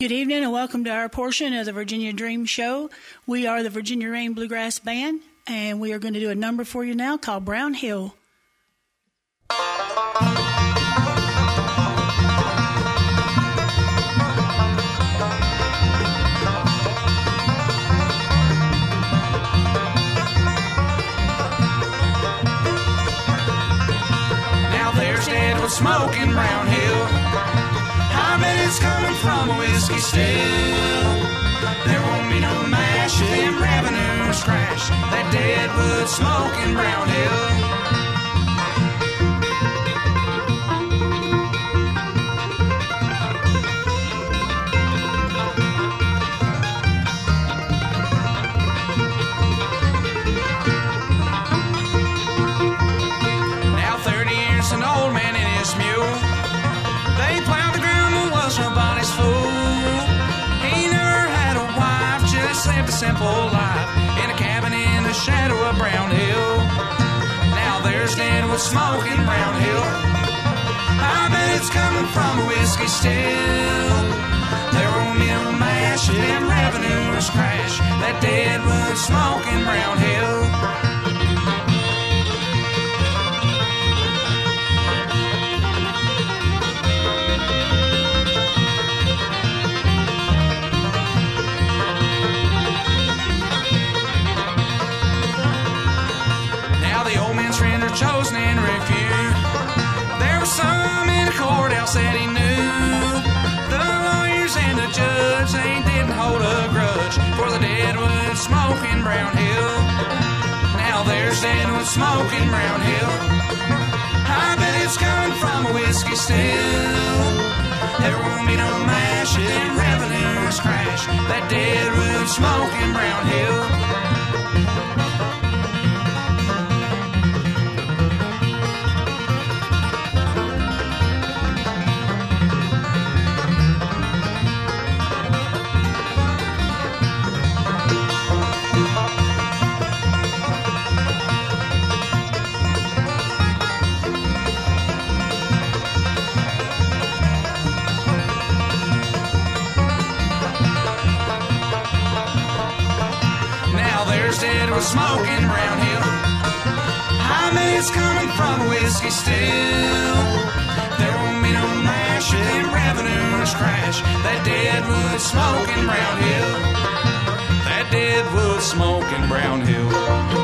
Good evening and welcome to our portion of the Virginia Dream Show. We are the Virginia Rain Bluegrass Band, and we are going to do a number for you now called Brown Hill. Now there's Deadwood Smoke in Brown Hill. I bet it's coming from a whiskey still. There won't be no mash if them revenues crash. That Deadwood Smoke in Brown Hill. Now 30 years an old man in his mule. They plowed the ground and was nobody's fool. He never had a wife, just lived a simple life in a cabin in the shadow of Brown Hill. Now there's Deadwood Smoke in Brown Hill. I bet it's coming from a whiskey still. There won't be no mash if them revenues crash. That Deadwood Smoke in Brown Hill. Chosen and refused. There was some in the courthouse that he knew. The lawyers and the judge, they didn't hold a grudge for the Deadwood Smoke in Brown Hill. Now there's Deadwood Smoke in Brown Hill. I bet it's coming from a whiskey still. There won't be no mash if them revenues crash. That Deadwood Smoke in Brown Hill. Deadwood Smoke in Brown Hill. I bet it's coming from a whiskey still. There won't be no mash if them revenues crash. That Deadwood Smoke in Brown Hill. That Deadwood Smoke in Brown Hill.